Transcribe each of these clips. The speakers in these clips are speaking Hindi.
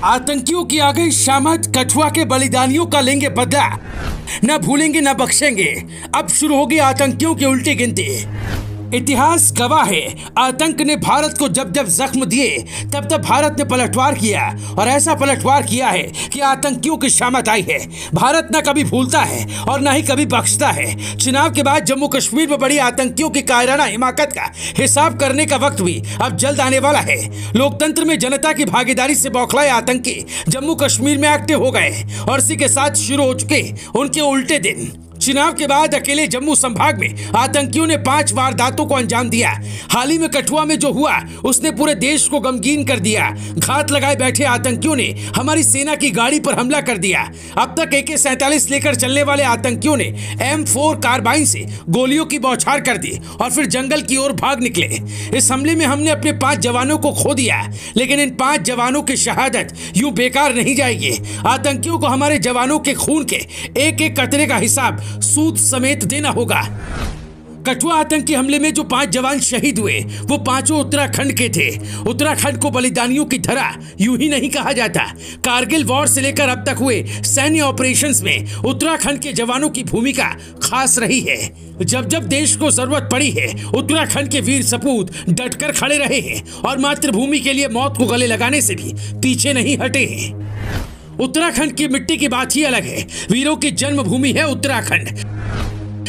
आतंकियों की आ गई शामत, कठुआ के बलिदानियों का लेंगे बदला, न भूलेंगे न बख्शेंगे। अब शुरू होगी आतंकियों की उल्टी गिनती। इतिहास गवाह है, आतंक ने भारत को जब जब जख्म दिए तब तब भारत ने पलटवार किया, और ऐसा पलटवार किया है कि आतंकियों की शामत आई है। भारत न कभी भूलता है और न ही कभी बख्शता है। चुनाव के बाद जम्मू कश्मीर में बड़ी आतंकियों की कायराना हिमाकत का हिसाब करने का वक्त भी अब जल्द आने वाला है। लोकतंत्र में जनता की भागीदारी से बौखलाए आतंकी जम्मू कश्मीर में एक्टिव हो गए, और इसी के साथ शुरू हो चुके उनके उल्टे दिन। चुनाव के बाद अकेले जम्मू संभाग में आतंकियों ने 5 वारदातों को अंजाम दिया। हाल ही में कठुआ में जो हुआ उसने पूरे देश को गमगीन कर दिया। घात लगाए बैठे आतंकियों ने हमारी सेना की गाड़ी पर हमला कर दिया। अब तक AK-47 लेकर चलने वाले आतंकियों ने M4 कार्बाइन से गोलियों की बौछार कर दी और फिर जंगल की ओर भाग निकले। इस हमले में हमने अपने 5 जवानों को खो दिया, लेकिन इन 5 जवानों की शहादत यूं बेकार नहीं जाएगी। आतंकियों को हमारे जवानों के खून के एक एक कतरे का हिसाब सूद समेत देना होगा। कठुआ आतंकी हमले में जो 5 जवान शहीद हुए वो पांचों उत्तराखंड के थे। उत्तराखंड को बलिदानियों की धरा यूं ही नहीं कहा जाता। कारगिल वॉर से लेकर अब तक हुए सैन्य ऑपरेशंस में उत्तराखंड के जवानों की भूमिका खास रही है। जब जब देश को जरूरत पड़ी है, उत्तराखंड के वीर सपूत डटकर खड़े रहे हैं और मातृभूमि के लिए मौत को गले लगाने से भी पीछे नहीं हटे हैं। उत्तराखंड की मिट्टी की बात ही अलग है। वीरों की जन्मभूमि है उत्तराखंड।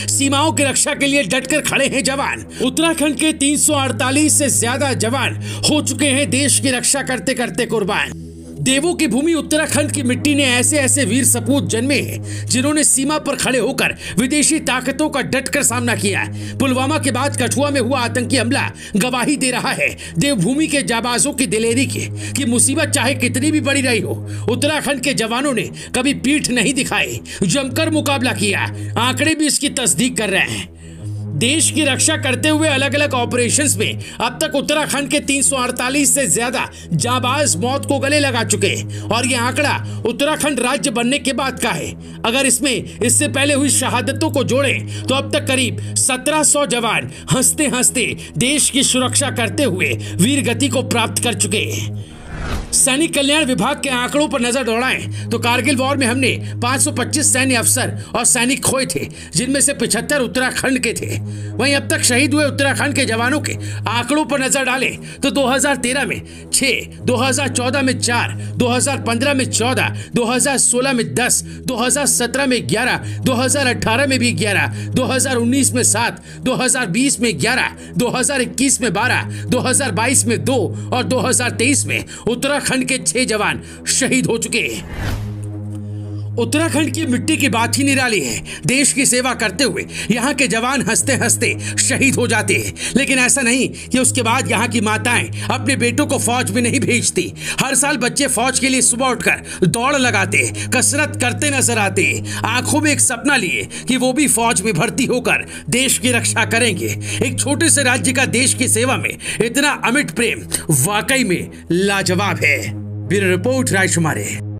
सीमाओं की रक्षा के लिए डटकर खड़े हैं जवान। उत्तराखंड के 348 से ज्यादा जवान हो चुके हैं देश की रक्षा करते करते कुर्बान। देवों की भूमि उत्तराखंड की मिट्टी ने ऐसे ऐसे वीर सपूत जन्मे हैं जिन्होंने सीमा पर खड़े होकर विदेशी ताकतों का डटकर सामना किया। पुलवामा के बाद कठुआ में हुआ आतंकी हमला गवाही दे रहा है देवभूमि के जाबाजों की दिलेरी की कि मुसीबत चाहे कितनी भी बड़ी रही हो, उत्तराखंड के जवानों ने कभी पीठ नहीं दिखाई, जमकर मुकाबला किया। आंकड़े भी इसकी तस्दीक कर रहे हैं। देश की रक्षा करते हुए अलग अलग ऑपरेशंस में अब तक उत्तराखंड के 348 से ज्यादा जाबाज मौत को गले लगा चुके, और यह आंकड़ा उत्तराखंड राज्य बनने के बाद का है। अगर इसमें इससे पहले हुई शहादतों को जोड़ें तो अब तक करीब 1700 जवान हंसते हंसते देश की सुरक्षा करते हुए वीर गति को प्राप्त कर चुके हैं। सैनिक कल्याण विभाग के आंकड़ों पर नजर दौड़ाएं तो कारगिल वॉर में हमने 525 सैन्य अफसर और सैनिक खोए थे, जिनमें से 75 उत्तराखंड के थे। वहीं अब तक शहीद हुए उत्तराखंड के जवानों के आंकड़ों पर नजर डालें तो 2013 में 6, 2014 में 4, 2015 में 14, 2016 में 10, 2017 में 11, 2018 में भी 11, 2019 में 7, 2020 में 11, 2021 में 12, 2022 में 2 और 2023 में उत्तराखंड के 6 जवान शहीद हो चुके हैं। उत्तराखंड की मिट्टी की बात ही निराली है। देश की सेवा करते हुए यहाँ के जवान हंसते हंसते शहीद हो जाते हैं, लेकिन ऐसा नहीं कि उसके बाद यहाँ की माताएं अपने बेटों को फौज में नहीं भेजती। हर साल बच्चे फौज के लिए सुबह उठकर दौड़ लगाते, कसरत करते नजर आते, आंखों में एक सपना लिए कि वो भी फौज में भर्ती होकर देश की रक्षा करेंगे। एक छोटे से राज्य का देश की सेवा में इतना अमिट प्रेम वाकई में लाजवाब है। Bureau report रायशुमारी।